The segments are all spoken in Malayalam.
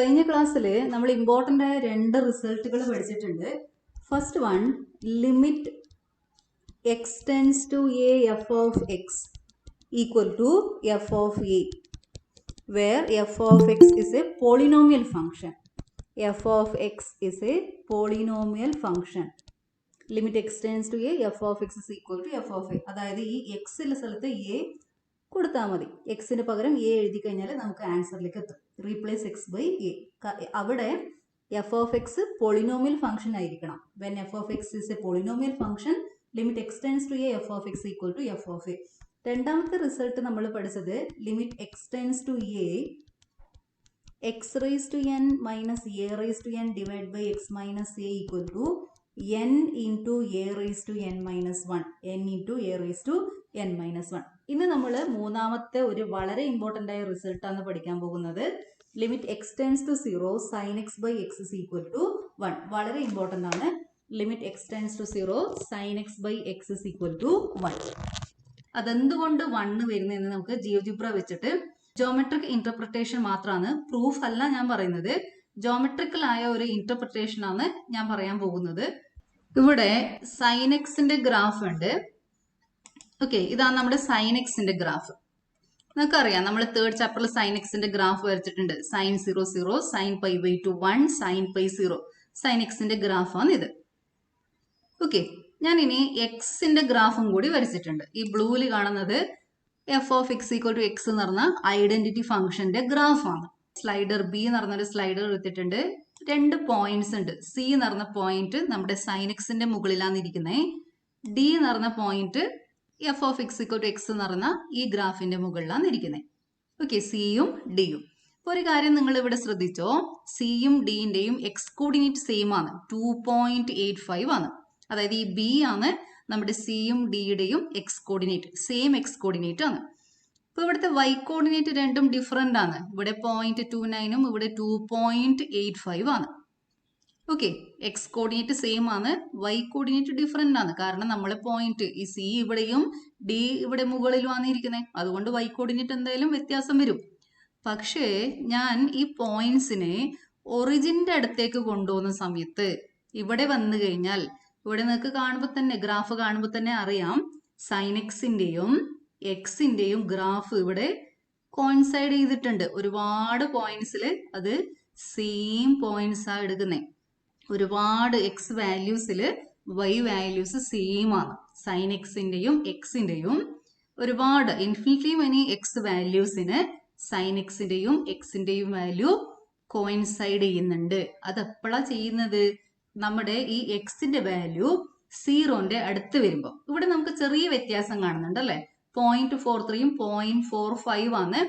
കഴിഞ്ഞ ക്ലാസ്സിൽ നമ്മൾ ഇമ്പോർട്ടൻ്റ് ആയ രണ്ട് റിസൾട്ടുകൾ പഠിച്ചിട്ടുണ്ട്. First one, limit x tends to a f of x equal to f of a, where f of x is a polynomial function. f of x is a polynomial function. Limit x tends to a, f of x is equal to f of a. അതായത് ഈ x ഉള്ള സ്ഥലത്ത് a കൊടുത്താൽ മതി. എക്സിന് പകരം a എഴുതി കഴിഞ്ഞാൽ നമുക്ക് ആൻസറിലേക്ക് എത്തും. Replace x by a. അവിടെ f of x polynomial function ആയിരിക്കണം. When f of x is a polynomial function, limit x tends to a, f of x equal to f of a. രണ്ടാമത്തെ റിസൾട്ട് നമ്മൾ പഠിച്ചത് limit x tends to a x raise to n minus a raise to n divide by x minus a equal to n into a raise to n minus one, n into a raise to n minus one. ഇന്ന് നമ്മൾ മൂന്നാമത്തെ ഒരു വളരെ ഇമ്പോർട്ടൻ്റ് ആയ റിസൾട്ടാണ് പഠിക്കാൻ പോകുന്നത്. Limit x tends to zero sine x by x is equal to one. വളരെ ഇമ്പോർട്ടൻ്റ് ആണ്. Limit x tends to zero sine x by x is equal to one. അതെന്തുകൊണ്ട് വണ്ണ് വരുന്നതെന്ന് നമുക്ക് ജിയോജിബ്ര വെച്ചിട്ട് ജോമെട്രിക് ഇന്റർപ്രിട്ടേഷൻ മാത്രമാണ്, പ്രൂഫ് അല്ല ഞാൻ പറയുന്നത്. ജോമെട്രിക്കൽ ആയ ഒരു ഇന്റർപ്രിട്ടേഷൻ ആണ് ഞാൻ പറയാൻ പോകുന്നത്. ഇവിടെ സൈൻ എക്സിന്റെ ഗ്രാഫ് ഉണ്ട്. ഓക്കെ, ഇതാണ് നമ്മുടെ സൈൻ എക്സിന്റെ ഗ്രാഫ്. നമുക്കറിയാം, നമ്മൾ തേർഡ് ചാപ്റ്ററിൽ സൈൻ എക്സിന്റെ ഗ്രാഫ് വരച്ചിട്ടുണ്ട്. Sine 0 0, sine pi by 2 1, sine pi 0. Sine എക്സിന്റെ ഗ്രാഫാണ് ഇത്. ഓക്കെ, ഞാൻ ഇനി എക്സിന്റെ ഗ്രാഫും കൂടി വരച്ചിട്ടുണ്ട്. ഈ ബ്ലൂവിൽ കാണുന്നത് f of x equal to x എന്ന് പറഞ്ഞ ഐഡന്റിറ്റി ഫംഗ്ഷന്റെ ഗ്രാഫാണ്. സ്ലൈഡർ ബി എന്ന് പറഞ്ഞൊരു സ്ലൈഡർ എടുത്തിട്ടുണ്ട്. രണ്ട് പോയിന്റ്സ് ഉണ്ട്. സി എന്ന് പറഞ്ഞ പോയിന്റ് നമ്മുടെ സൈൻ എക്സിന്റെ മുകളിലാണ് ഇരിക്കുന്നത്. ഡി എന്ന് പറഞ്ഞ point f of x equal to x എന്ന് പറഞ്ഞ ഈ ഗ്രാഫിന്റെ മുകളിലാണ് ഇരിക്കുന്നത്. ഓക്കെ, സിയും ഡിയും. അപ്പോൾ ഒരു കാര്യം നിങ്ങൾ ഇവിടെ ശ്രദ്ധിച്ചോ, സിയും ഡിന്റെയും എക്സ് കോർഡിനേറ്റ് സെയിം ആണ്, 2.85 ആണ്. അതായത് ഈ ബി ആണ് നമ്മുടെ സിയും ഡിയുടെയും x coordinate, same x coordinate ആണ്. ഇപ്പൊ ഇവിടുത്തെ വൈ കോർഡിനേറ്റ് രണ്ടും ഡിഫറെന്റ് ആണ്. ഇവിടെ 0.29ഉം ഇവിടെ 2.85 ആണ്. ഓക്കെ, എക്സ് കോർഡിനേറ്റ് സെയിം ആണ്, വൈ കോർഡിനേറ്റ് ഡിഫറെന്റ് ആണ്. കാരണം നമ്മളെ പോയിന്റ് ഈ സി ഇവിടെയും ഡി ഇവിടെ മുകളിലുമാണ് ഇരിക്കുന്നത്. അതുകൊണ്ട് വൈ കോർഡിനേറ്റ് എന്തായാലും വ്യത്യാസം വരും. പക്ഷേ ഞാൻ ഈ പോയിന്റ്സിനെ ഒറിജിന്റെ അടുത്തേക്ക് കൊണ്ടുപോകുന്ന സമയത്ത് ഇവിടെ വന്നു കഴിഞ്ഞാൽ, ഇവിടെ നിങ്ങൾക്ക് കാണുമ്പോൾ തന്നെ, ഗ്രാഫ് കാണുമ്പോൾ തന്നെ അറിയാം, സൈൻ എക്സിന്റെയും എക്സിന്റെയും ഗ്രാഫ് ഇവിടെ കോയിൻസൈഡ് ചെയ്തിട്ടുണ്ട്. ഒരുപാട് പോയിന്റ്സിൽ അത് സെയിം പോയിന്റ്സ് ആ എടുക്കുന്നത്. ഒരുപാട് എക്സ് വാല്യൂസിൽ വൈ വാല്യൂസ് സെയിം ആണ്. സൈൻ എക്സിന്റെയും എക്സിന്റെയും ഒരുപാട് ഇൻഫിനിറ്റ്ലി മെനി എക്സ് വാല്യൂസിന് സൈൻ എക്സിന്റെയും എക്സിന്റെയും വാല്യൂ കോയിൻസൈഡ് ചെയ്യുന്നുണ്ട്. അത് എപ്പോഴാണ് ചെയ്യുന്നത്? നമ്മുടെ ഈ എക്സിന്റെ വാല്യൂ സീറോന്റെ അടുത്ത് വരുമ്പോൾ. ഇവിടെ നമുക്ക് ചെറിയ വ്യത്യാസം കാണുന്നുണ്ട് അല്ലെ? 0.43ഉം 0.45 ആണ്.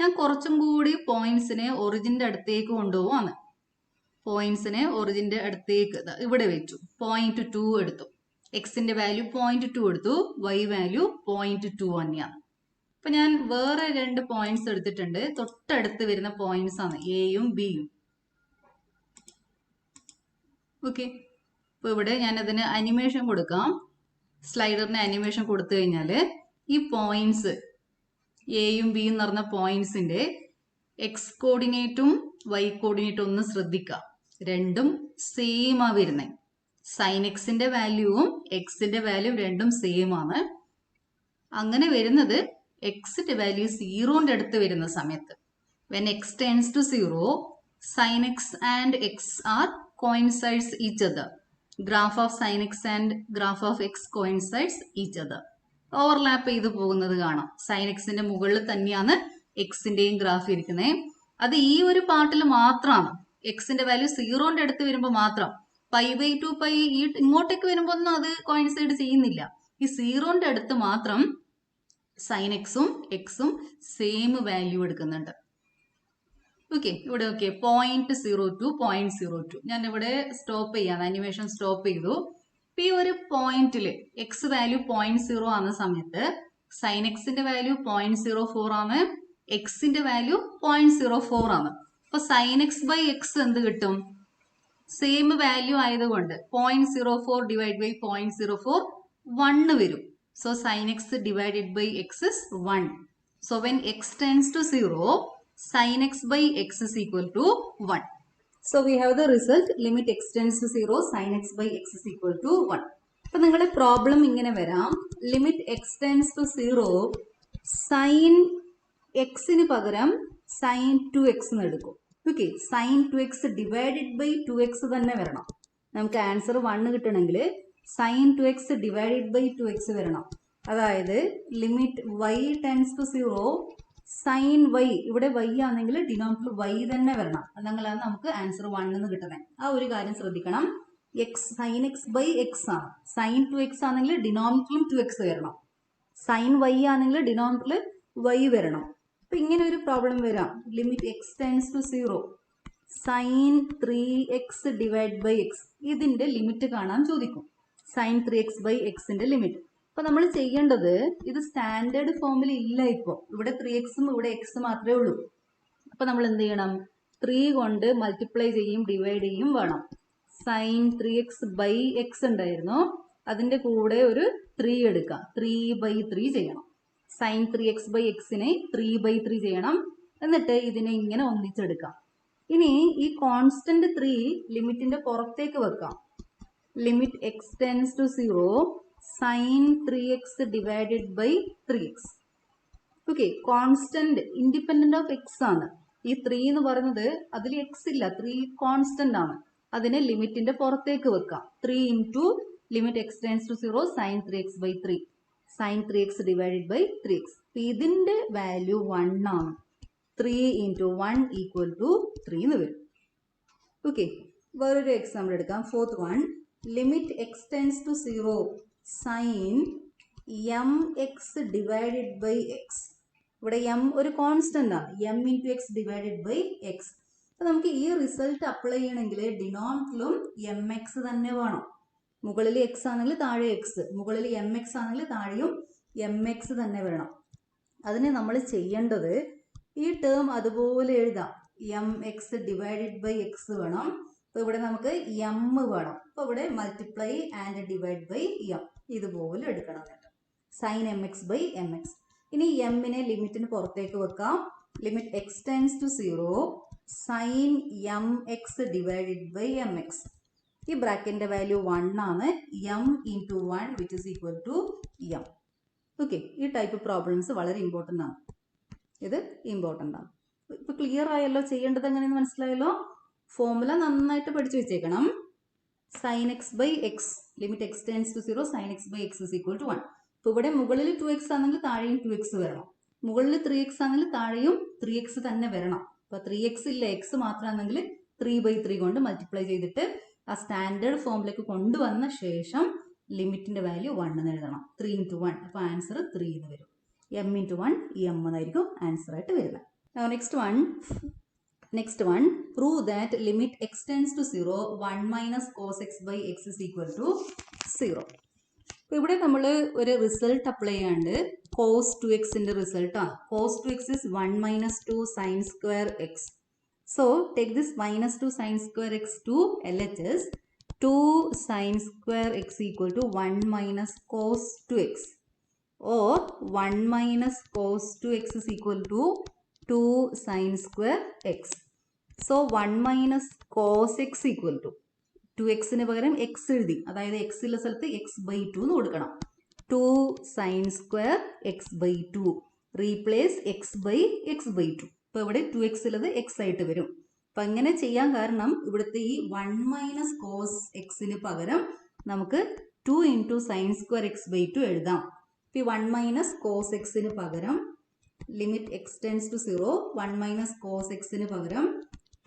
ഞാൻ കുറച്ചും കൂടി പോയിന്റ്സിനെ ഒറിജിന്റെ അടുത്തേക്ക് കൊണ്ടുപോവാണ്. പോയിന്റ്സിനെ ഒറിജിന്റെ അടുത്തേക്ക് ഇവിടെ വെച്ചു. 0.2 എടുത്തു. എക്സിന്റെ വാല്യൂ 0.2 എടുത്തു, വൈ വാല്യൂ 0.2 തന്നെയാണ്. അപ്പൊ ഞാൻ വേറെ രണ്ട് പോയിന്റ്സ് എടുത്തിട്ടുണ്ട്. തൊട്ടടുത്ത് വരുന്ന പോയിന്റ്സ് ആണ് എയും ബിയും. ഓക്കെ, അപ്പൊ ഇവിടെ ഞാൻ അതിന് അനിമേഷൻ കൊടുക്കാം. സ്ലൈഡറിന് അനിമേഷൻ കൊടുത്തു കഴിഞ്ഞാൽ ഈ പോയിന്റ്സ് എയും ബിയും എന്ന് പറഞ്ഞ പോയിന്റ്സിന്റെ എക്സ് കോർഡിനേറ്റും വൈ കോർഡിനേറ്റും ഒന്ന് ശ്രദ്ധിക്കാം. രണ്ടും സെയിം ആ വരുന്നത്. സൈൻ എക്സിന്റെ വാല്യൂവും എക്സിന്റെ വാല്യൂ രണ്ടും സെയിം ആണ്. അങ്ങനെ വരുന്നത് എക്സിന്റെ വാല്യൂ സീറോന്റെ അടുത്ത് വരുന്ന സമയത്ത്. When x tends to zero, sine x and x are coincides each other. Graph of sin x and graph of x coincides each other. Overlap ചെയ്ത് പോകുന്നത് കാണാം. സൈൻ എക്സിന്റെ മുകളിൽ തന്നെയാണ് എക്സിന്റെയും ഗ്രാഫ് ഇരിക്കുന്നത്. അത് ഈ ഒരു പാർട്ടിൽ മാത്രമാണ്. എക്സിന്റെ വാല്യൂ സീറോന്റെ അടുത്ത് വരുമ്പോൾ മാത്രം. പൈ ബൈ 2 പൈ ഇങ്ങോട്ടേക്ക് വരുമ്പോൾ ഒന്നും അത് കോയിൻസൈഡ് ചെയ്യുന്നില്ല. ഈ സീറോന്റെ അടുത്ത് മാത്രം സൈൻ എക്സും എക്സും സെയിം വാല്യൂ എടുക്കുന്നുണ്ട്. ഓക്കെ, ഇവിടെ ഓക്കെ 0.02 0.02. ഞാൻ ഇവിടെ സ്റ്റോപ്പ് ചെയ്യാണ്, അനിമേഷൻ സ്റ്റോപ്പ് ചെയ്തു. ഇപ്പൊ ഈ ഒരു പോയിന്റില് എക്സ് വാല്യൂ 0.0 ആകുന്ന സമയത്ത് സൈൻ എക്സിന്റെ വാല്യൂ 0.04 ആണ്, എക്സിന്റെ വാല്യൂ 0.04 ആണ്. അപ്പൊ സൈൻ എക്സ് ബൈ എക്സ് എന്ത് കിട്ടും? സെയിം വാല്യൂ ആയതുകൊണ്ട് 0.04 ഡിവൈഡ് ബൈ 0.04 1 വരും. So sine x divided by x is 1. So when x tends to 0, sin x by x is equal to 1. So we have the result limit x tends to 0 sin x by x is equal to 1. അപ്പോൾ നിങ്ങളുടെ പ്രോബ്ലം ഇങ്ങനെ വരാം, limit x tends to 0 sine എക്സിന് പകരം സൈൻ 2x എന്ന് എടുക്കും. Okay, sign 2x divided by 2x തന്നെ വരണം. നമുക്ക് ആൻസർ 1 കിട്ടണമെങ്കിൽ sign 2x divided by 2x വരണം. അതായത് limit y tends to 0 sine y, ഇവിടെ y ആണെങ്കിൽ ഡിനോമിനേറ്റർ y തന്നെ വരണം. അതെങ്കിലാണ് നമുക്ക് ആൻസർ 1 എന്ന് കിട്ടണേ. ആ ഒരു കാര്യം ശ്രദ്ധിക്കണം. സൈൻ എക്സ് ബൈ എക്സ് ആണ്. സൈൻ 2x ആണെങ്കിൽ ഡിനോമിനേറ്ററിലും 2x വരണം. സൈൻ y ആണെങ്കിൽ ഡിനോമിനേറ്ററിൽ y വരണം. അപ്പൊ ഇങ്ങനെ ഒരു പ്രോബ്ലം വരാം. Limit x tends to 0 sine 3x divide by x, ഇതിന്റെ ലിമിറ്റ് കാണാൻ ചോദിക്കും. സൈൻ 3x ബൈ എക്സിന്റെ ലിമിറ്റ്. അപ്പൊ നമ്മൾ ചെയ്യേണ്ടത്, ഇത് സ്റ്റാൻഡേർഡ് ഫോമിൽ ഇല്ല. ഇപ്പോൾ ഇവിടെ 3xും ഇവിടെ x മാത്രമേ ഉള്ളൂ. അപ്പൊ നമ്മൾ എന്ത് ചെയ്യണം? 3 കൊണ്ട് മൾട്ടിപ്ലൈ ചെയ്യും ഡിവൈഡ് ചെയ്യും വേണം. സൈൻ 3x ബൈ എക്സ് ഉണ്ടായിരുന്നു, അതിന്റെ കൂടെ ഒരു 3 എടുക്കാം. 3/3 ചെയ്യണം. സൈൻ 3x ബൈ എക്സിനെ 3/3 ചെയ്യണം. എന്നിട്ട് ഇതിനെ ഇങ്ങനെ ഒന്നിച്ചെടുക്കാം. ഇനി ഈ കോൺസ്റ്റന്റ് 3 ലിമിറ്റിന്റെ പുറത്തേക്ക് വെക്കാം. Limit x tends to 0 sine 3x divided by 3x. Okay, constant independent of x ആണ്. ഈ 3 എന്ന് പറയുന്നത് അതിൽ എക്സ് ഇല്ല, 3 കോൺസ്റ്റന്റ് ആണ്. അതിനെ ലിമിറ്റിന്റെ പുറത്തേക്ക് വെക്കാം. 3 into limit x tends to 0 sine 3x by 3 sine 3x divided by 3x. ഇതിന്റെ വാല്യൂ 1 ആണ്. 3 ഇൻറ്റു 1 ഈക്വൽ ടു 3 എന്ന് വരും. ഓക്കെ, വേറൊരു എക്സാമ്പിൾ എടുക്കാം. Fourth one, limit x tends to 0 sine mx divided by x. ഇവിടെ m ഒരു കോൺസ്റ്റന്റ് ആണ്. m into x divided by x. അപ്പൊ നമുക്ക് ഈ റിസൾട്ട് അപ്ലൈ ചെയ്യണമെങ്കിൽ ഡിനോമിനേറ്ററിലും mx തന്നെ വേണം. മുകളിൽ എക്സ് ആണെങ്കിൽ താഴെ എക്സ്, മുകളിൽ mx ആണെങ്കിൽ താഴെയും mx തന്നെ വരണം. അതിന് നമ്മൾ ചെയ്യേണ്ടത് ഈ ടേം അതുപോലെ എഴുതാം. mx ഡിവൈഡഡ് ബൈ എക്സ് വേണം. അപ്പൊ ഇവിടെ നമുക്ക് m വേണം. അപ്പൊ ഇവിടെ multiply and divide by m ഇതുപോലെ എടുക്കണം. Sine mx by mx. ഇനി എമ്മിനെ ലിമിറ്റിന് പുറത്തേക്ക് വെക്കാം. Limit x tends to 0 sine mx divided by mx. ഈ ബ്രാക്കറ്റിന്റെ വാല്യൂ 1 ആണ്. m into 1 which is equal to m. Okay, ഈ ടൈപ്പ് പ്രോബ്ലംസ് വളരെ ഇമ്പോർട്ടൻ്റ് ആണ്. ഇത് ഇമ്പോർട്ടൻ്റ് ആണ്. ഇപ്പൊ ക്ലിയർ ആയല്ലോ? ചെയ്യേണ്ടത് എങ്ങനെയെന്ന് മനസ്സിലായല്ലോ? ഫോർമുല നന്നായിട്ട് പഠിച്ചു വെച്ചേക്കണം. Sine x by x, limit x tends to 0 sine x by x is equal to 1. ഇപ്പൊ ഇവിടെ മുകളിൽ 2x ആണെങ്കിൽ താഴെയും 2x വരണം. മുകളിൽ 3x ആണെങ്കിൽ താഴെയും 3x തന്നെ വരണം. അപ്പൊ 3x ഇല്ല, എക്സ് മാത്രമാണെങ്കിൽ 3/3 കൊണ്ട് മൾട്ടിപ്ലൈ ചെയ്തിട്ട് ആ സ്റ്റാൻഡേർഡ് ഫോമിലേക്ക് കൊണ്ടുവന്ന ശേഷം ലിമിറ്റിന്റെ വാല്യൂ 1 എന്ന് എഴുതണം. 3 ഇൻറ്റു 1. അപ്പൊ ആൻസർ 3 എന്ന് വരും. m ഇൻറ്റു 1 m എന്നായിരിക്കും ആൻസർ ആയിട്ട് വരുന്നത്. Next one, prove that limit x tends to 0 1 minus cos x by x is equal to 0. ഇവിടെ നമ്മൾ ഒരു റിസൾട്ട് അപ്ലൈ ചെയ്യാണ്ട് കോസ് 2xന്റെ റിസൾട്ട് ആണ്. Cos 2x is 1 minus 2 sin square x. So take this minus 2 sin square x to LHS. 2 sin square x equal to 1 minus cos 2x, or 1 minus cos 2x is equal to 2 sin square x. So 1 minus cos x equal to 2xന് പകരം x എഴുതി, അതായത് x ഉള്ള സ്ഥലത്ത് x/2 എന്ന് കൊടുക്കണം. 2 sin square x/2 replace x/x/2. ഇപ്പൊ ഇവിടെ 2x ഉള്ളത് x ആയിട്ട് വരും. അപ്പൊ അങ്ങനെ ചെയ്യാൻ കാരണം ഇവിടുത്തെ ഈ 1 മൈനസ് കോസ് എക്സിന് പകരം നമുക്ക് 2 ഇൻറ്റു സൈൻ സ്ക്വയർ x/2 എഴുതാം. ഇപ്പൊ ഈ 1 മൈനസ് കോസ് എക്സിന് പകരം limit x tends to 0 1 minus cos എക്സിന് പകരം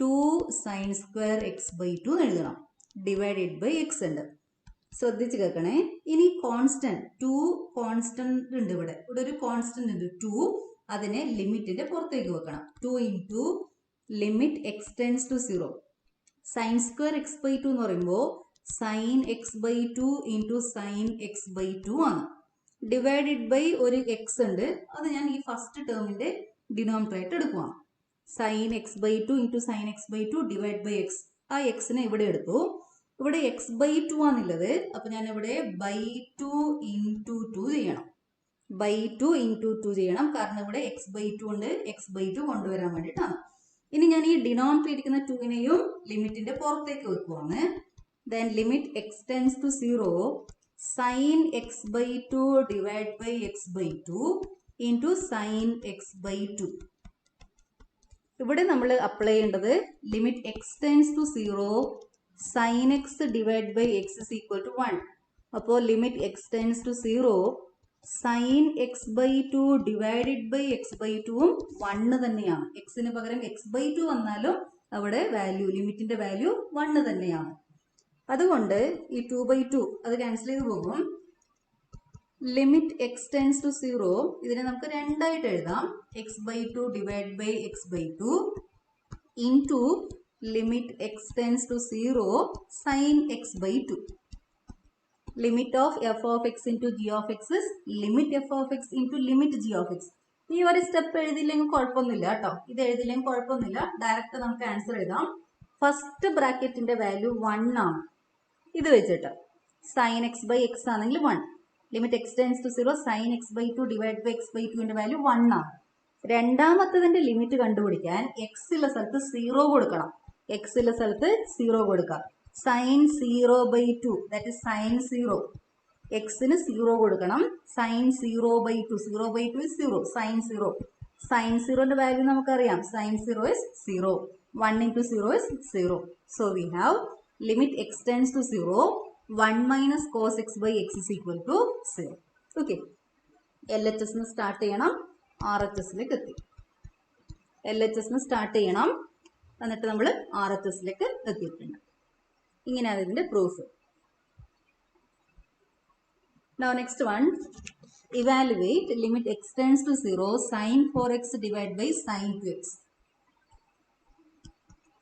2 സൈൻ സ്ക്വയർ x/2 എഴുതണം. ഡിവൈഡഡ് ബൈ എക്സ് ഉണ്ട്. ശ്രദ്ധിച്ച് കേൾക്കണേ. ഇനി കോൺസ്റ്റന്റ് 2 കോൺസ്റ്റന്റ് ഉണ്ട്. ഇവിടെ ഒരു കോൺസ്റ്റന്റ് ഉണ്ട് 2. അതിനെ ലിമിറ്റിന്റെ പുറത്തേക്ക് വെക്കണം. 2 into limit x tends to 0 sine square x/2 എന്ന് പറയുമ്പോൾ sign x/2 into sine x/2 ആണ്. ഡിവൈഡഡ് ബൈ ഒരു എക്സ് ഉണ്ട്, അത് ഞാൻ ഈ ഫസ്റ്റ് ടേമിന്റെ ഡിനോമിനേറ്റർ ആയിട്ട് എടുക്കുവാണ്. Sine x/2 into sine x/2 divide by x. ആ എക്സിനെ ഇവിടെ എടുത്തു. ഇവിടെ x/2 ആണുള്ളത്. അപ്പൊ ഞാൻ ഇവിടെ by 2 ഇൻറ്റു 2 ചെയ്യണം. ബൈ ടു ഇൻറ്റു ടു ചെയ്യണം, കാരണം ഇവിടെ എക്സ് ബൈ ടു ഉണ്ട്, എക്സ് ബൈ ടു കൊണ്ടുവരാൻ വേണ്ടിയിട്ടാണ്. ഇനി ഞാൻ ഈ ഡിനോമിനേറ്റർ ഇരിക്കുന്ന ടുവിനെയും ലിമിറ്റിന്റെ പുറത്തേക്ക് വെക്കുവാണ്. Then limit x tends to 0 sine x by two divide by x by two into sine x by two. ഇവിടെ നമ്മൾ അപ്ലൈ ചെയ്യേണ്ടത് limit x tends to 0 sine x divide by x is equal to 1. അപ്പോൾ limit x tends to 0 sine x by two divided by x by ടുവും 1 തന്നെയാണ്. എക്സിന് പകരം എക്സ് ബൈ ടു വന്നാലും അവിടെ വാല്യൂ ലിമിറ്റിന്റെ വാല്യൂ 1 തന്നെയാണ്. അതുകൊണ്ട് ഈ 2/2 അത് ക്യാൻസൽ ചെയ്ത് പോകും. ലിമിറ്റ് എക്സ് ടെൻസ് ടു 0 ഇതിനെ നമുക്ക് രണ്ടായിട്ട് എഴുതാം. X by two divide by x by two into limit x tends to 0 sine x by two. Limit of f of x into g of x is limit f of x into limit g of x. ഈ ഒരു സ്റ്റെപ്പ് എഴുതിയില്ലെങ്കിൽ കുഴപ്പമൊന്നുമില്ല കേട്ടോ. ഇത് എഴുതിയില്ലെങ്കിൽ കുഴപ്പമൊന്നുമില്ല, ഡയറക്റ്റ് നമുക്ക് ആൻസർ എഴുതാം. ഫസ്റ്റ് ബ്രാക്കറ്റിന്റെ വാല്യൂ 1 ആണ്. ഇത് വെച്ചിട്ട് സൈൻ എക്സ് ബൈ എക്സ് ആണെങ്കിൽ 1. Limit x tends to 0 sine x by two divide by x by ടുവിന്റെ വാല്യൂ 1 ആണ്. രണ്ടാമത്തതിന്റെ ലിമിറ്റ് കണ്ടുപിടിക്കാൻ എക്സ് ഉള്ള സ്ഥലത്ത് 0 കൊടുക്കണം. എക്സ് ഉള്ള സ്ഥലത്ത് 0 കൊടുക്കാം. Sine 0/2 that is sine 0. എക്സിന് 0 കൊടുക്കണം. Sine 0/2 0/2 is 0. സൈൻ 0. സൈൻ 0ന്റെ വാല്യൂ നമുക്കറിയാം. Sine 0 is 0. 1 into 0 is 0. So we have limit x tends to 0 1 minus cos x by x is equal to 0. Okay. LHS start ചെയ്യണം, RHSലേക്ക് എത്തി. LHS സ്റ്റാർട്ട് ചെയ്യണം, എന്നിട്ട് നമ്മൾ RHSലേക്ക് എത്തിയിട്ടുണ്ട്. ഇങ്ങനെയാണ് ഇതിന്റെ proof. Now next one, evaluate limit x tends to 0 sin 4x divided by sin 2x.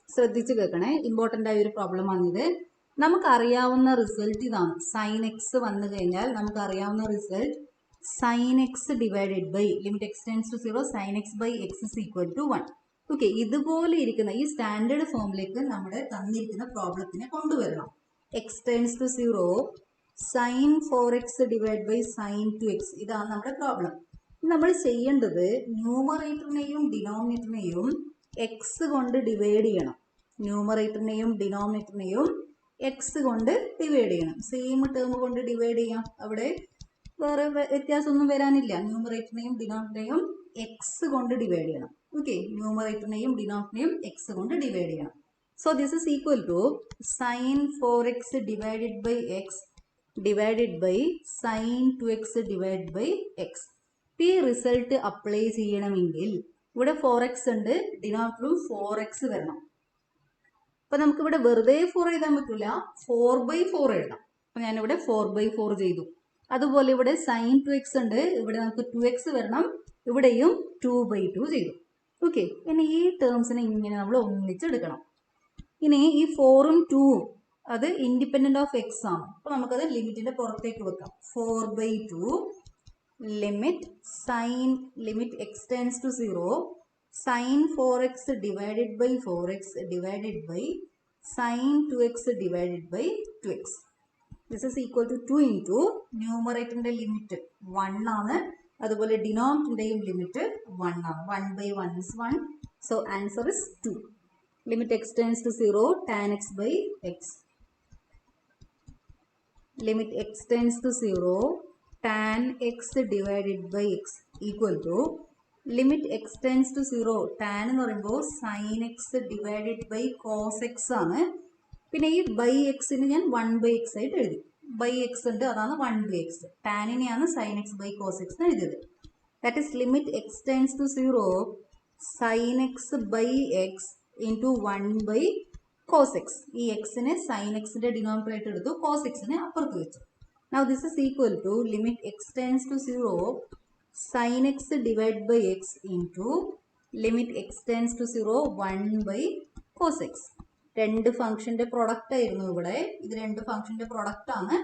ശ്രദ്ധിച്ച് കേൾക്കണേ, ഇമ്പോർട്ടൻ്റ് ആയ ഒരു പ്രോബ്ലം ആണിത്. നമുക്കറിയാവുന്ന റിസൾട്ട് ഇതാണ്. സൈൻ എക്സ് വന്നു കഴിഞ്ഞാൽ നമുക്കറിയാവുന്ന result sine x divided by limit x tends to 0 sine x by x is equal to 1. Okay, ഇതുപോലെ ഇരിക്കുന്ന ഈ സ്റ്റാൻഡേർഡ് ഫോമിലേക്ക് നമ്മുടെ തന്നിരിക്കുന്ന പ്രോബ്ലത്തിനെ കൊണ്ടുവരണം. X tends to 0 sine 4x divide by sine 2x, ഇതാണ് നമ്മുടെ പ്രോബ്ലം. നമ്മൾ ചെയ്യേണ്ടത് ന്യൂമറേറ്ററിനെയും ഡിനോമിനേറ്ററിനെയും എക്സ് കൊണ്ട് ഡിവൈഡ് ചെയ്യണം. ന്യൂമറേറ്ററിനെയും ഡിനോമിനേറ്ററിനെയും എക്സ് കൊണ്ട് ഡിവൈഡ് ചെയ്യണം. സെയിം ടേം കൊണ്ട് ഡിവൈഡ് ചെയ്യാം, അവിടെ വേറെ വ്യത്യാസമൊന്നും വരാനില്ല. ന്യൂമറേറ്ററിനെയും ഡിനോമിനേറ്ററിനെയും എക്സ് കൊണ്ട് ഡിവൈഡ് ചെയ്യണം. ഓക്കെ, ന്യൂമറേറ്ററിനെയും ഡിനോമിനേറ്ററിനെയും എക്സ് കൊണ്ട് ഡിവൈഡ് ചെയ്യണം. So this is equal to sine 4x divided by x divided by sine 2x divide by x. ഈ റിസൾട്ട് അപ്ലൈ ചെയ്യണമെങ്കിൽ ഇവിടെ 4x ഉണ്ട്, ഡിനോമിനേറ്ററും 4x വരണം. അപ്പൊ നമുക്ക് ഇവിടെ വെറുതെ 4 എഴുതാൻ പറ്റില്ല, 4/4 എഴുതാം. അപ്പൊ ഞാനിവിടെ 4/4 ചെയ്തു. അതുപോലെ ഇവിടെ സൈൻ 2x ഉണ്ട്, ഇവിടെ നമുക്ക് 2x വരണം, ഇവിടെയും 2/2 ചെയ്തു. ഓക്കെ, ഇനി ഈ ടേംസിനെ ഇങ്ങനെ നമ്മൾ ഒന്നിച്ചെടുക്കണം. ഇനി ഈ 4ഉം 2ഉം അത് ഇൻഡിപെൻഡന്റ് ഓഫ് എക്സ് ആണ്. അപ്പൊ നമുക്കത് ലിമിറ്റിന്റെ പുറത്തേക്ക് വെക്കാം. 4/2 limit sine limit x tends to 0 sine 4x divided by 4x divided by sine 2x divided by 2x. This is equal to 2 into ന്യൂമറേറ്ററിന്റെ ലിമിറ്റ് 1 ആണ്, അതുപോലെ ഡിനോമിനേറ്ററിന്റെയും ലിമിറ്റ് 1 ആണ്. 1/1 is 1. So answer is 2. Limit x tends to 0 tan x by x. Limit x tends to 0 tan x divided by x equal to limit x tends to 0 tan എന്ന് പറയുമ്പോൾ sin x divided by cos x ആണ്. പിന്നെ ഈ ബൈ എക്സിന് ഞാൻ 1/x ആയിട്ട് എഴുതി. ബൈ എക്സ് ഉണ്ട്, അതാണ് 1/x. ടാനിനെയാണ് sin x by cos x എന്ന് എഴുതിയത്. That is limit x tends to 0 sin x by x into 1/cos x. ഈ എക്സിനെ സൈൻ എക്സിന്റെ ഡിനോമിനേറ്റർ ആയിട്ട് എടുത്തു, കോസ് എക്സിനെ അപ്പുറത്ത് വെച്ചു. Now this is equal to limit x tends to 0 sin x divided by x into limit x tends to 0 1/cos x. രണ്ട് ഫംഗ്ഷന്റെ പ്രൊഡക്റ്റ് ആയിരുന്നു ഇവിടെ. ഇത് രണ്ട് ഫംഗ്ഷന്റെ പ്രൊഡക്റ്റ് ആണ്.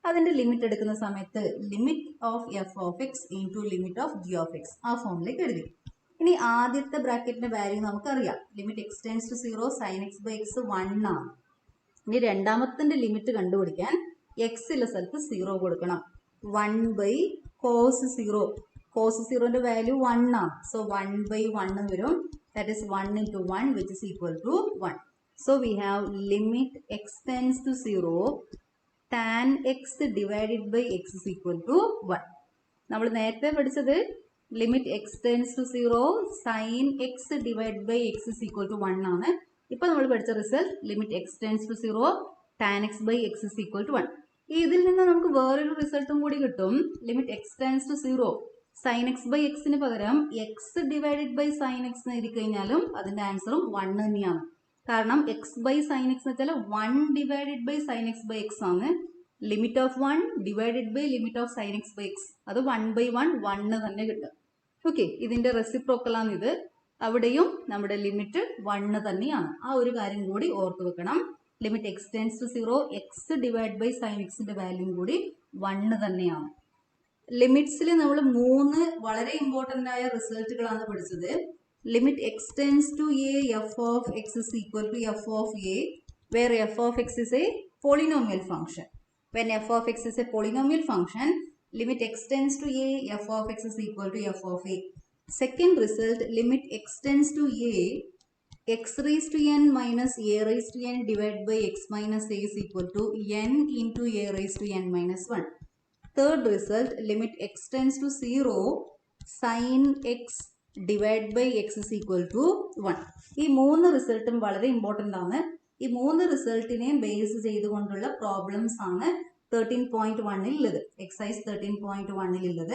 അതിന്റെ ലിമിറ്റ് എടുക്കുന്ന സമയത്ത് limit of f of x into limit of g of x ആ ഫോമിലേക്ക് എഴുതി. ഇനി ആദ്യത്തെ ബ്രാക്കറ്റിന്റെ വാല്യൂ നമുക്കറിയാം. Limit x tends to 0 sine x by x 1 ആണ്. ഇനി രണ്ടാമത്തെ ലിമിറ്റ് കണ്ടുപിടിക്കാൻ എക്സ് ഉള്ള സ്ഥലത്ത് 0 കൊടുക്കണം. 1/cos cos 0. Cos 0 വാല്യൂ 1 ആണ്. സോ 1/1 വരും. That is 1 into 1 which is equal to 1. So we have limit x tends to 0 tan x divided by x is equal to 1. നമ്മൾ നേരത്തെ പഠിച്ചത് limit x tends to 0 sine x divide by x is equal to 1 ആണ്. ഇപ്പൊ നമ്മൾ പഠിച്ച result limit x tends to 0 tan x by x is equal to 1. ഇതിൽ നിന്ന് നമുക്ക് വേറൊരു റിസൾട്ടും കൂടി കിട്ടും. Limit x tends to 0 sine x by എക്സിന് പകരം x divided by sine x എഴുതി കഴിഞ്ഞാലും അതിന്റെ ആൻസറും 1 തന്നെയാണ്. കാരണം എക്സ് ബൈ സൈൻ എക്സ് എന്ന് വെച്ചാൽ 1 divided by sine x by x ആണ്. Limit of 1 divided by limit of sine x by x അത് 1/1 1 തന്നെ കിട്ടും. ഓക്കെ, ഇതിന്റെ റെസിപ്രോക്കൽ ആണ് ഇത്. അവിടെയും നമ്മുടെ ലിമിറ്റ് 1 തന്നെയാണ്. ആ ഒരു കാര്യം കൂടി ഓർത്ത് വെക്കണം. Limit x tends to 0 x divide by sine എക്സിന്റെ വാല്യൂ കൂടി 1 തന്നെയാണ്. ലിമിറ്റ്സിൽ നമ്മൾ 3 വളരെ ഇമ്പോർട്ടന്റ് ആയ റിസൾട്ടുകളാണ് പഠിച്ചത്. Limit x tends to a f of x is equal to f of a where f of x is a polynomial function. When f of x is a polynomial function, limit x tends to a, f of x is equal to f of a. Second result, limit x tends to a, x raised to n minus a raised to n divided by x minus a is equal to n into a raised to n minus 1. Third result, limit x tends to 0, sin x divided by x is equal to 1. ഈ 3 റിസൾട്ടും വളരെ ഇമ്പോർട്ടൻ്റ് ആണ്. ഈ 3 റിസൾട്ടിനെ ബേസ് ചെയ്തുകൊണ്ടുള്ള പ്രോബ്ലംസ് ആണ് 13.1 ഉള്ളത്. എക്സസൈസ് 13.1 ഉള്ളത്.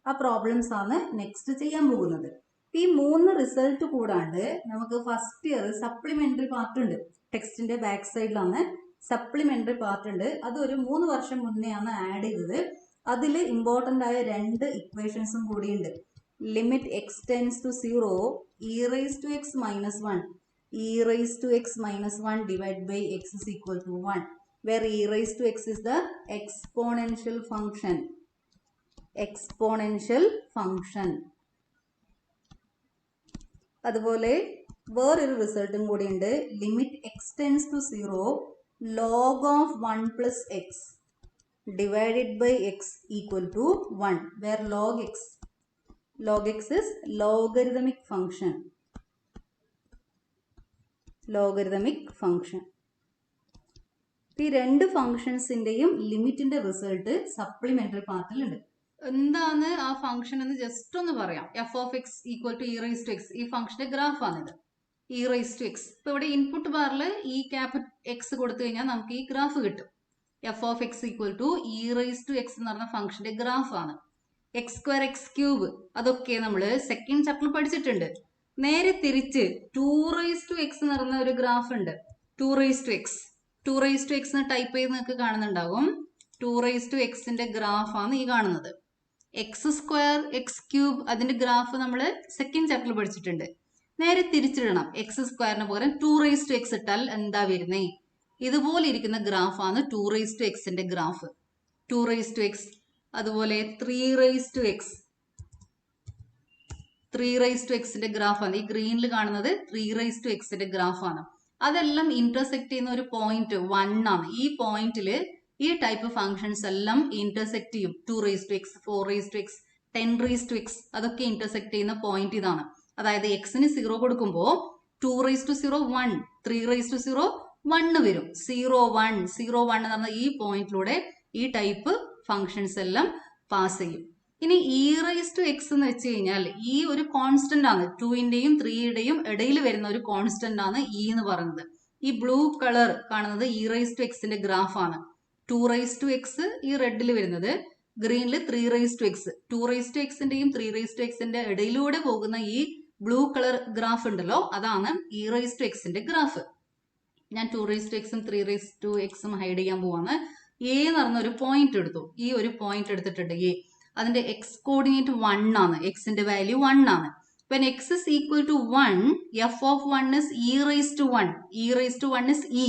ആ പ്രോബ്ലംസ് ആണ് നെക്സ്റ്റ് ചെയ്യാൻ പോകുന്നത്. ഈ 3 റിസൾട്ട് കൂടാണ്ട് നമുക്ക് ഫസ്റ്റ് ഇയർ സപ്ലിമെന്ററി പാർട്ട് ഉണ്ട്. ടെക്സ്റ്റിന്റെ ബാക്ക് സൈഡിലാണ് സപ്ലിമെന്ററി പാർട്ട് ഉണ്ട്. അതൊരു 3 വർഷം മുന്നെയാണ് ആഡ് ചെയ്തത്. അതിൽ ഇമ്പോർട്ടൻ്റ് ആയ 2 ഇക്വേഷൻസും കൂടിയുണ്ട്. Limit x tends to 0 e raised to x minus 1 e raised to x minus 1 divided by x is equal to 1, where e raised to x is the exponential function. Exponential function. അതുപോലെ വേറൊരു റിസൾട്ടും കൂടി ഉണ്ട്. Limit x tends to 0 log of 1 plus x divided by x equal to 1, where log x is logarithmic function. Logarithmic function. ഈ 2 ഫംഗ്ഷൻസിന്റെയും ലിമിറ്റിന്റെ റിസൾട്ട് സപ്ലിമെന്ററി പാർട്ടിൽ ഉണ്ട്. എന്താണ് ആ ഫംഗ്ഷൻ എന്ന് ജസ്റ്റ് ഒന്ന് പറയാം. F of x equal to e raise to x. ഈ ഫംഗ്ഷന്റെ ഗ്രാഫ് ആണിത്. E raise to x. ഇപ്പൊ ഇവിടെ ഇൻപുട്ട് ബാറിൽ ഈ എക്സ് കൊടുത്തു കഴിഞ്ഞാൽ നമുക്ക് ഈ ഗ്രാഫ് കിട്ടും. F of x equal to e raise to x എന്ന് പറഞ്ഞ ഫംഗ്ഷന്റെ ഗ്രാഫ് ആണ്. എക്സ് സ്ക്വയർ എക്സ് ക്യൂബ് അതൊക്കെ നമ്മൾ സെക്കൻഡ് ചാപ്റ്ററിൽ പഠിച്ചിട്ടുണ്ട്. നേരെ തിരിച്ച് 2 റൈസ് ടു എക്സ് എന്ന് പറയുന്ന ഒരു ഗ്രാഫ് ഉണ്ട്. 2 raise to x. 2 raise to x type ചെയ്ത് നിങ്ങൾക്ക് കാണുന്നുണ്ടാകും. 2 റൈസ് ടു എക്സിന്റെ ഗ്രാഫാണ് ഈ കാണുന്നത്. എക്സ് സ്ക്വയർ എക്സ് ക്യൂബ് അതിന്റെ ഗ്രാഫ് നമ്മൾ സെക്കൻഡ് ചാപ്റ്ററിൽ പഠിച്ചിട്ടുണ്ട്. നേരെ തിരിച്ചിടണം. എക്സ് സ്ക്വയറിന് പകരം 2 റൈസ് ടു എക്സ് ഇട്ടാൽ എന്താ വരുന്നേ? ഇതുപോലെ ഇരിക്കുന്ന ഗ്രാഫാണ് 2 റൈസ് ടു എക്സിന്റെ ഗ്രാഫ്. 2 raise to x. അതുപോലെ 3 raise to x. 3 raise to എക്സിന്റെ ഗ്രാഫാണ് ഈ ഗ്രീനിൽ കാണുന്നത്. 3 റൈസ് ടു എക്സിന്റെ ഗ്രാഫാണ്. അതെല്ലാം ഇന്റർസെക്ട് ചെയ്യുന്ന ഒരു പോയിന്റ് 1 ആണ്. ഈ പോയിന്റിൽ ഈ ടൈപ്പ് ഫംഗ്ഷൻസ് എല്ലാം ഇന്റർസെക്ട് ചെയ്യും. 2 raise to x, 4 raise to x, 10 raise to x അതൊക്കെ ഇന്റർസെക്ട് ചെയ്യുന്ന പോയിന്റ് ഇതാണ്. അതായത് എക്സിന് 0 കൊടുക്കുമ്പോൾ 2 റൈസ് ടു 0 1, 3 റൈസ് ടു 0 1 വരും. 0 1 0 1 എന്ന് പറഞ്ഞ ഈ പോയിന്റിലൂടെ ഈ ടൈപ്പ് ഫംഗ്ഷൻസ് എല്ലാം പാസ് ചെയ്യും. ഇനി ഇ റൈസ് ടു എക്സ് എന്ന് വെച്ച് കഴിഞ്ഞാൽ ഈ ഒരു കോൺസ്റ്റന്റ് ആണ്. 2ന്റെയും 3യുടെയും ഇടയിൽ വരുന്ന ഒരു കോൺസ്റ്റന്റ് ആണ് ഇ എന്ന് പറയുന്നത്. ഈ ബ്ലൂ കളർ കാണുന്നത് ഇ റൈസ് ടു എക്സിന്റെ ഗ്രാഫ് ആണ്. 2 റൈസ് ടു എക്സ് ഈ റെഡിൽ വരുന്നത്, ഗ്രീനിൽ 3 raise to x. 2 raise to എക്സിന്റെയും 3 റൈസ് ടു എക്സിന്റെ ഇടയിലൂടെ പോകുന്ന ഈ ബ്ലൂ കളർ ഗ്രാഫ് ഉണ്ടല്ലോ അതാണ് ഇ റൈസ് ടു എക്സിന്റെ ഗ്രാഫ്. ഞാൻ 2 റൈസ് ടു എക്സും 3 റൈസ് ടു എക്സും ഹൈഡ് ചെയ്യാൻ പോവാണ്. എ എന്ന് പറഞ്ഞ ഒരു പോയിന്റ് എടുത്തു. ഈ ഒരു പോയിന്റ് എടുത്തിട്ടുണ്ട് എ. അതിന്റെ എക്സ് കോർഡിനേറ്റ് 1 ആണ്. എക്സിന്റെ വാല്യൂ 1 ആണ്. When x is equal to 1, f of 1 is e raised to 1. e raised to 1 is e.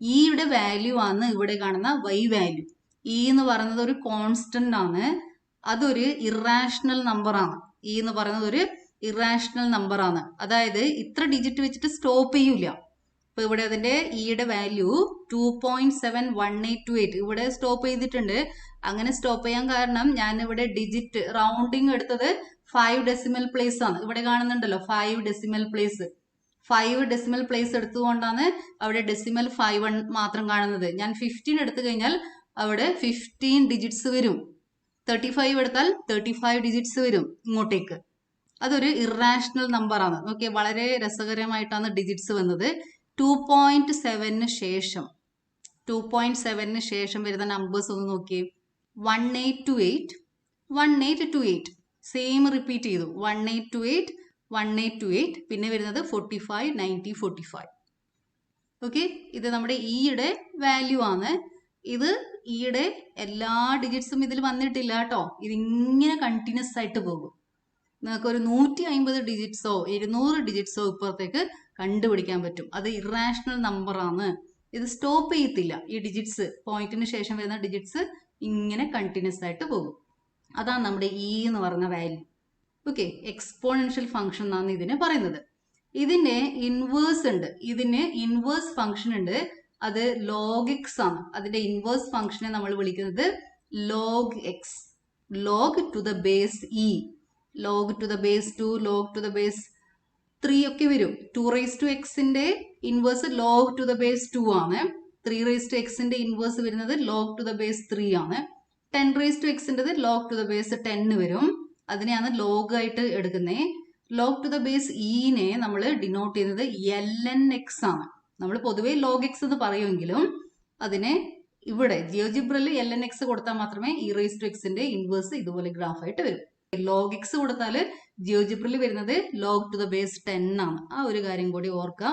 യുടെ വാല്യൂ ആണ് ഇവിടെ കാണുന്ന y വാല്യൂ. e എന്ന് പറയുന്നത് ഒരു കോൺസ്റ്റന്റ് ആണ്. അതൊരു ഇറാഷണൽ നമ്പർ ആണ്. e എന്ന് പറയുന്നത് ഒരു ഇറാഷണൽ നമ്പർ ആണ്. അതായത് ഇത്ര ഡിജിറ്റ് വെച്ചിട്ട് സ്റ്റോപ്പ് ചെയ്യൂല. അപ്പൊ ഇവിടെ അതിന്റെ ഇയുടെ വാല്യൂ 2.71828. ഇവിടെ സ്റ്റോപ്പ് ചെയ്തിട്ടുണ്ട്. അങ്ങനെ സ്റ്റോപ്പ് ചെയ്യാൻ കാരണം ഞാൻ ഇവിടെ ഡിജിറ്റ് റൗണ്ടിങ് എടുത്തത് 5 ഡെസിമൽ പ്ലേസ് ആണ്. ഇവിടെ കാണുന്നുണ്ടല്ലോ 5 ഡെസിമൽ പ്ലേസ്. 5 ഡെസിമൽ പ്ലേസ് എടുത്തുകൊണ്ടാണ് അവിടെ ഡെസിമൽ 5 മാത്രം കാണുന്നത്. ഞാൻ 15 എടുത്തു കഴിഞ്ഞാൽ അവിടെ 15 ഡിജിറ്റ്സ് വരും. 35 എടുത്താൽ 35 ഡിജിറ്റ്സ് വരും ഇങ്ങോട്ടേക്ക്. അതൊരു ഇറാഷണൽ നമ്പർ ആണ്. ഓക്കെ, വളരെ രസകരമായിട്ടാണ് ഡിജിറ്റ്സ് വന്നത്. 2.7 ശേഷം 2.7 ശേഷം വരുന്ന നമ്പേഴ്സ് ഒന്ന് നോക്കിയേ. 1828 സെയിം റിപ്പീറ്റ് ചെയ്തു. 1828 പിന്നെ വരുന്നത് 45 90 45. ഓക്കെ, ഇത് നമ്മുടെ ഇയുടെ വാല്യൂ ആണ്. ഇത് ഇയുടെ എല്ലാ ഡിജിറ്റ്സും ഇതിൽ വന്നിട്ടില്ല കേട്ടോ. ഇതിങ്ങനെ കണ്ടിന്യൂസ് ആയിട്ട് പോകും. നിങ്ങൾക്ക് ഒരു 150 ഡിജിറ്റ്സോ 200 ഡിജിറ്റ്സോ ഇപ്പുറത്തേക്ക് കണ്ടുപിടിക്കാൻ പറ്റും. അത് ഇറാഷണൽ നമ്പർ ആണ്. ഇത് സ്റ്റോപ്പ് ചെയ്യത്തില്ല. ഈ ഡിജിറ്റ്സ് പോയിന്റിന് ശേഷം വരുന്ന ഡിജിറ്റ്സ് ഇങ്ങനെ കണ്ടിന്യൂസ് ആയിട്ട് പോകും. അതാണ് നമ്മുടെ ഇ എന്ന് പറയുന്ന വാല്യൂ. ഓക്കെ, എക്സ്പോണൻഷ്യൽ ഫംഗ്ഷൻ എന്നാണ് ഇതിനെ പറയുന്നത്. ഇതിന്റെ ഇൻവേഴ്സ് ഉണ്ട്. ഇതിന് ഇൻവേഴ്സ് ഫംഗ്ഷൻ ഉണ്ട്. അത് log x ആണ്. അതിന്റെ ഇൻവേഴ്സ് ഫംഗ്ഷനെ നമ്മൾ വിളിക്കുന്നത് log x. log to the base e, log to the base 2, log to the base 3 ഒക്കെ വരും. 2 raised to x ന്റെ inverse log to the base 2 ആണ്. 3 raised to x ന്റെ ഇൻവേഴ്സ് വരുന്നത് log to the base 3 ആണ്. 10 raised to x ൻ്റെത് log to the base 10 വരും. അതിനെയാണ് log ആയിട്ട് എടുക്കുന്നത്. log to the base e-നെ നമ്മൾ ഡിനോട്ട് ചെയ്യുന്നത് ln x ആണ്. നമ്മൾ പൊതുവേ log x എന്ന് പറയുമെങ്കിലും അതിനെ ഇവിടെ ജിയോജിബ്രയിൽ ln x കൊടുത്താൽ മാത്രമേ e raised to x ന്റെ ഇൻവേഴ്സ് ഇതുപോലെ ഗ്രാഫ് ആയിട്ട് വരും. log x കൊടുത്താൽ ജിയോജിബ്രയിൽ വരുന്നത് log to the base 10 ആണ്. ആ ഒരു കാര്യം കൂടി ഓർക്കുക.